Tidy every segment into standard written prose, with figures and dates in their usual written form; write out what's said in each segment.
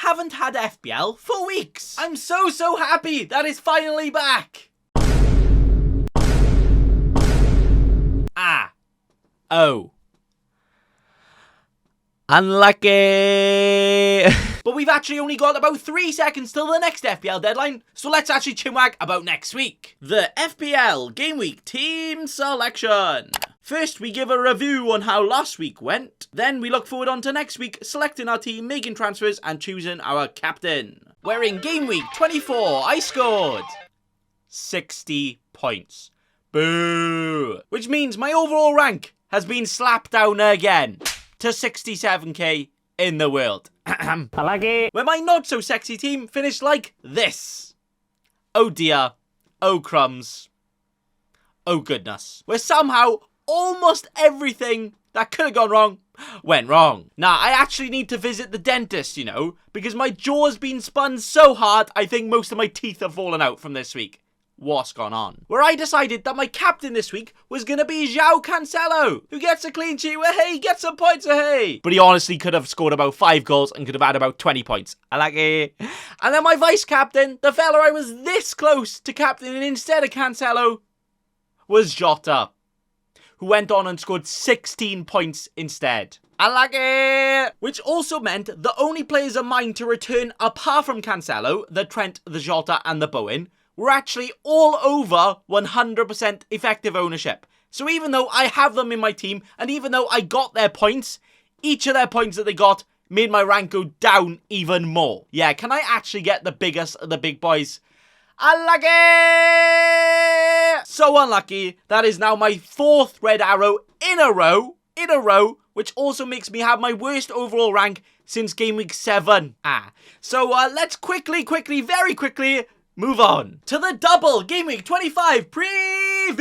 haven't had FPL for weeks. I'm so happy that it's finally back. Oh. Unlucky. But we've actually only got about 3 seconds till the next FPL deadline, so let's actually chinwag about next week. The FPL Gameweek team selection. First, we give a review on how last week went. Then we look forward on to next week, selecting our team, making transfers, and choosing our captain. We're in Gameweek 24. I scored 60 points. Boo! Which means my overall rank has been slapped down again to 67k in the world. I like it. Where my not so sexy team finished like this. Oh dear. Oh crumbs. Oh goodness. Where somehow almost everything that could have gone wrong went wrong. Now, I actually need to visit the dentist, you know, because my jaw's been spun so hard, I think most of my teeth have fallen out from this week. What's gone on? Where I decided that my captain this week was going to be João Cancelo, who gets a clean sheet where, hey, gets some points, hey. But he honestly could have scored about 5 goals and could have had about 20 points. I like it. And then my vice captain, the fella I was this close to captaining instead of Cancelo, was Jota, who went on and scored 16 points instead. I like it! Which also meant the only players of mine to return apart from Cancelo, the Trent, the Jota and the Bowen, were actually all over 100% effective ownership. So even though I have them in my team, and even though I got their points, each of their points that they got made my rank go down even more. Yeah, can I actually get the biggest of the big boys? Unlucky! So unlucky, that is now my 4th red arrow in a row, which also makes me have my worst overall rank since game week 7. So let's very quickly move on to the double Gameweek 25 preview!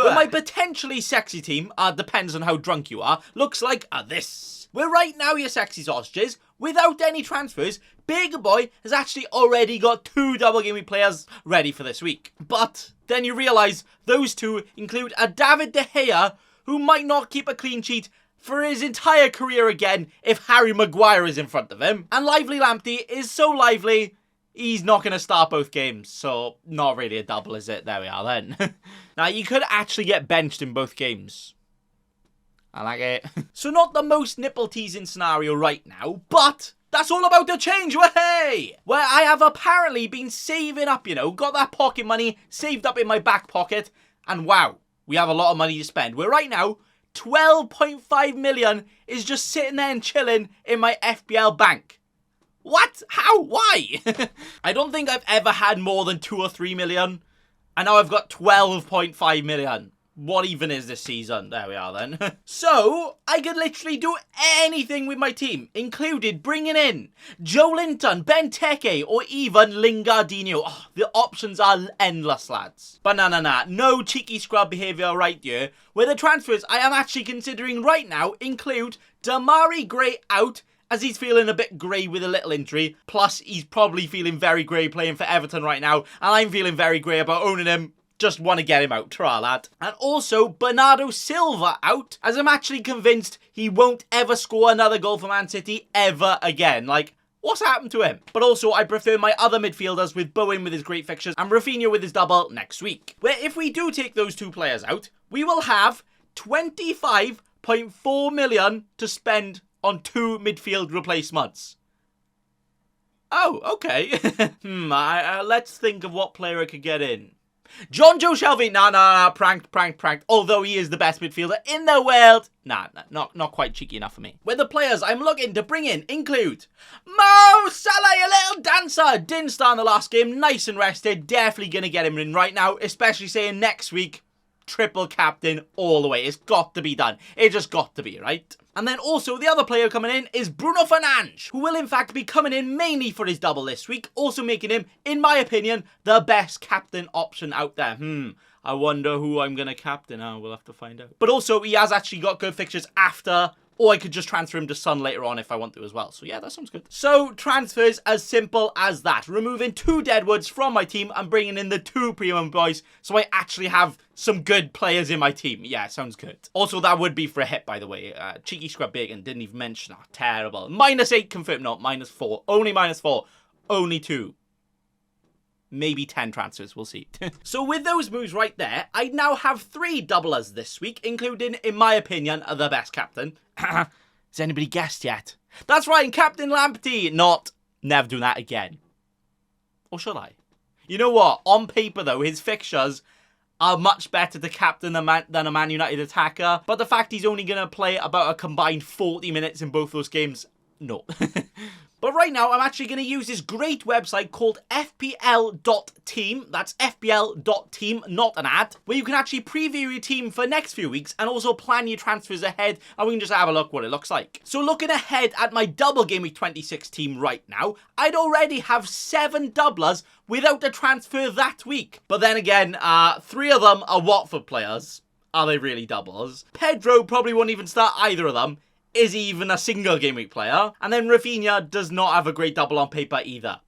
Where my potentially sexy team, depends on how drunk you are, looks like this. Where right now, you sexy sausages, without any transfers, Big Boy has actually already got 2 double Gameweek players ready for this week. But then you realise those 2 include a David De Gea, who might not keep a clean sheet for his entire career again if Harry Maguire is in front of him. And Lively Lamptey is so lively, he's not going to start both games, so not really a double, is it? There we are then. Now, you could actually get benched in both games. I like it. So not the most nipple-teasing scenario right now, but that's all about to change, hey! Where I have apparently been saving up, you know, got that pocket money saved up in my back pocket, and wow, we have a lot of money to spend. Where right now, 12.5 million is just sitting there and chilling in my FPL bank. What? How? Why? I don't think I've ever had more than 2 or 3 million. And now I've got 12.5 million. What even is this season? There we are then. So, I could literally do anything with my team, included bringing in Joe Linton, Benteke, or even Lingardinho. Oh, the options are endless, lads. But no cheeky scrub behaviour right here, where the transfers I am actually considering right now include Damari Gray out, as he's feeling a bit grey with a little injury. Plus, he's probably feeling very grey playing for Everton right now. And I'm feeling very grey about owning him. Just want to get him out, tra lad. And also, Bernardo Silva out, as I'm actually convinced he won't ever score another goal for Man City ever again. Like, what's happened to him? But also, I prefer my other midfielders with Bowen with his great fixtures and Rafinha with his double next week. Where if we do take those 2 players out, we will have 25.4 million to spend on 2 midfield replacements. Oh, okay. Let's think of what player I could get in. John Joe Shelby. Nah, pranked. Although he is the best midfielder in the world. Not quite cheeky enough for me. Where the players I'm looking to bring in include Mo Salah, a little dancer. Didn't start in the last game, nice and rested. Definitely gonna get him in right now, especially saying next week, triple captain all the way. It's got to be done. It just got to be, right? And then also the other player coming in is Bruno Fernandes, who will in fact be coming in mainly for his double this week, also making him, in my opinion, the best captain option out there. I wonder who I'm going to captain. We'll have to find out. But also, he has actually got good fixtures after Or I could just transfer him to Son later on if I want to as well. So yeah, that sounds good. So transfers as simple as that. Removing 2 Deadwoods from my team and bringing in the 2 premium boys so I actually have some good players in my team. Yeah, sounds good. Also, that would be for a hit, by the way. Cheeky Scrub Bacon didn't even mention that. Terrible. -8 confirmed. No, -4. Only -4. Only 2. Maybe 10 transfers, we'll see. So with those moves right there, I now have 3 doublers this week, including, in my opinion, the best captain. Has anybody guessed yet? That's right, Captain Lamptey. Not, never doing that again. Or should I? You know what? On paper, though, his fixtures are much better to captain than a Man United attacker. But the fact he's only going to play about a combined 40 minutes in both those games, no. But right now, I'm actually going to use this great website called FPL.team. That's FPL.team, not an ad, where you can actually preview your team for the next few weeks and also plan your transfers ahead, and we can just have a look what it looks like. So looking ahead at my double Gameweek 26 team right now, I'd already have 7 doublers without a transfer that week. But then again, 3 of them are Watford players. Are they really doubles? Pedro probably won't even start either of them. Is he even a single game week player? And then Rafinha does not have a great double on paper either.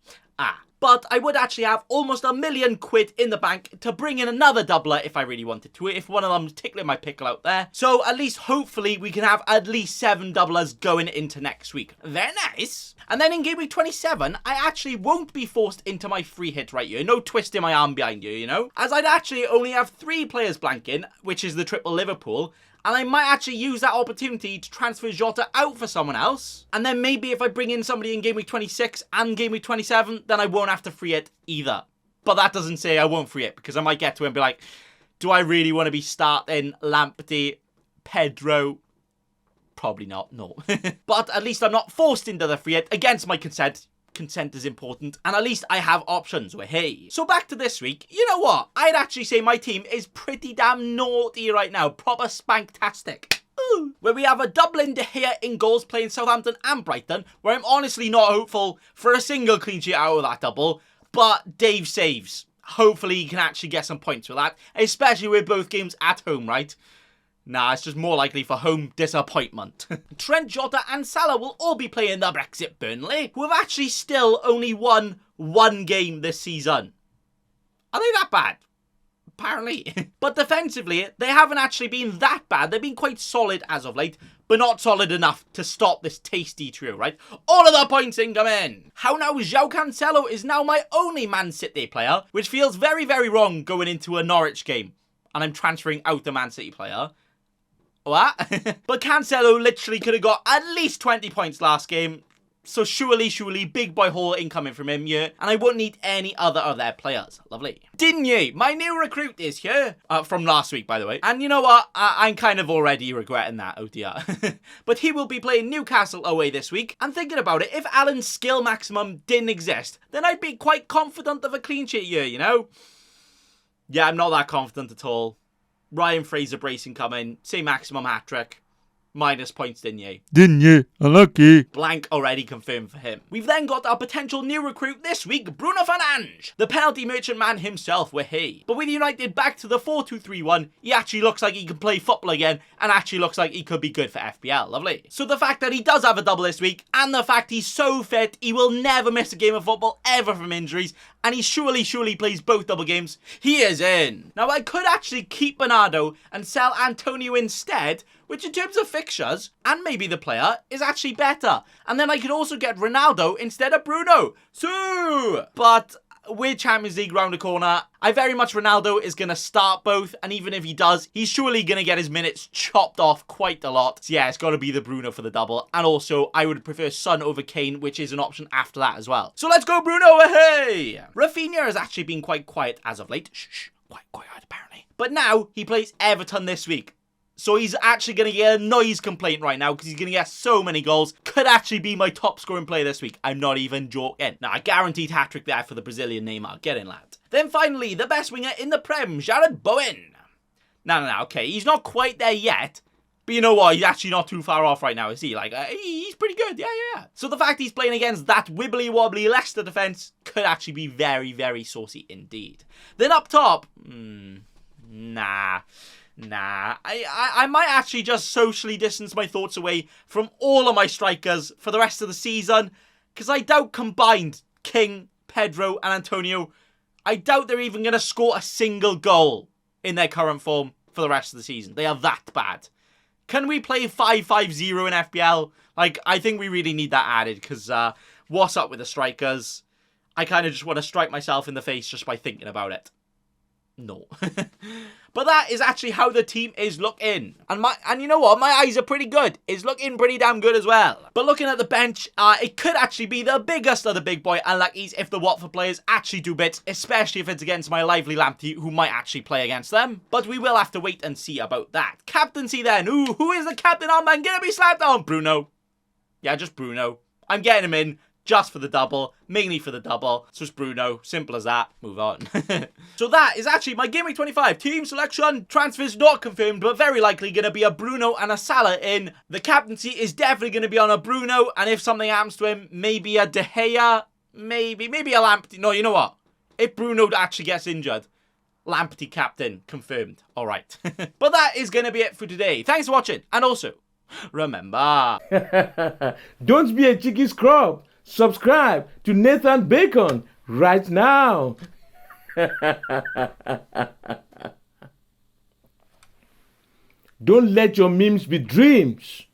But I would actually have almost £1 million in the bank to bring in another doubler if I really wanted to, if one of them's tickling my pickle out there. So at least, hopefully, we can have at least 7 doublers going into next week. Very nice. And then in Game Week 27, I actually won't be forced into my free hit right here. No twisting my arm behind you, you know? As I'd actually only have 3 players blanking, which is the triple Liverpool. And I might actually use that opportunity to transfer Jota out for someone else. And then maybe if I bring in somebody in Game Week 26 and Game Week 27, then I won't have to free it either. But that doesn't say I won't free it, because I might get to it and be like, do I really want to be starting Lamptey, Pedro? Probably not, no. But at least I'm not forced into the free hit against my consent. Consent is important, and at least I have options. Hey. So back to this week, you know what? I'd actually say my team is pretty damn naughty right now. Proper spanktastic. Ooh. Where we have a double in De Gea in goals playing Southampton and Brighton, where I'm honestly not hopeful for a single clean sheet out of that double, but Dave saves. Hopefully he can actually get some points with that, especially with both games at home, right? Nah, it's just more likely for home disappointment. Trent, Jota and Salah will all be playing the Brexit Burnley, who have actually still only won 1 game this season. Are they that bad? Apparently. But defensively, they haven't actually been that bad. They've been quite solid as of late, but not solid enough to stop this tasty trio, right? All of the points incoming! How now João Cancelo is now my only Man City player, which feels very, very wrong going into a Norwich game. And I'm transferring out the Man City player. What? But Cancelo literally could have got at least 20 points last game. So surely, big boy haul incoming from him here. And I won't need any other of their players. Lovely. Digne, my new recruit, is here. From last week, by the way. And you know what? I'm kind of already regretting that, oh dear. But he will be playing Newcastle away this week. And thinking about it, if Alan's skill maximum didn't exist, then I'd be quite confident of a clean sheet here, you know? Yeah, I'm not that confident at all. Ryan Fraser bracing coming. Say maximum hat-trick. Minus points, Digne. Digne, unlucky. Blank already confirmed for him. We've then got our potential new recruit this week, Bruno Fernandes. The penalty merchant man himself, he. But with United back to the 4-2-3-1, he actually looks like he can play football again, and actually looks like he could be good for FPL. Lovely. So the fact that he does have a double this week, and the fact he's so fit, he will never miss a game of football ever from injuries, and he surely plays both double games, he is in. Now I could actually keep Bernardo and sell Antonio instead, which in terms of fixtures, and maybe the player, is actually better. And then I could also get Ronaldo instead of Bruno. So, but with Champions League round the corner, I very much Ronaldo is going to start both, and even if he does, he's surely going to get his minutes chopped off quite a lot. So yeah, it's got to be the Bruno for the double. And also, I would prefer Son over Kane, which is an option after that as well. So let's go Bruno, hey! Rafinha has actually been quite quiet as of late. Shh, quite quiet apparently. But now, he plays Everton this week. So he's actually going to get a noise complaint right now because he's going to get so many goals. Could actually be my top scoring player this week. I'm not even joking. Now, a guaranteed hat-trick there for the Brazilian Neymar. Get in, lad. Then finally, the best winger in the Prem, Jared Bowen. No, okay, he's not quite there yet. But you know what? He's actually not too far off right now, is he? Like, he's pretty good. Yeah. So the fact he's playing against that wibbly-wobbly Leicester defence could actually be very, very saucy indeed. Then up top, nah. Nah, I might actually just socially distance my thoughts away from all of my strikers for the rest of the season, because I doubt combined King, Pedro and Antonio, I doubt they're even going to score a single goal in their current form for the rest of the season. They are that bad. Can we play 5-5-0 in FPL? Like, I think we really need that added, because what's up with the strikers? I kind of just want to strike myself in the face just by thinking about it. No. But that is actually how the team is looking. And you know what? My eyes are pretty good. It's looking pretty damn good as well. But looking at the bench, it could actually be the biggest of the big boy unluckies if the Watford players actually do bits, especially if it's against my lively Lamptey, who might actually play against them. But we will have to wait and see about that. Captaincy then. Ooh, who is the captain? Oh man, gonna be slapped on. Bruno. Yeah, just Bruno. I'm getting him in. Just for the double, mainly for the double. So it's Bruno, simple as that, move on. So that is actually my Gameweek 25 team selection. Transfers not confirmed, but very likely going to be a Bruno and a Salah in. The captaincy is definitely going to be on a Bruno, and if something happens to him, maybe a De Gea, maybe a Lamptey. No, you know what? If Bruno actually gets injured, Lamptey captain, confirmed. Alright. But that is going to be it for today. Thanks for watching, and also, remember... Don't be a cheeky scrub. Subscribe to Nathan Bacon right now. Don't let your memes be dreams.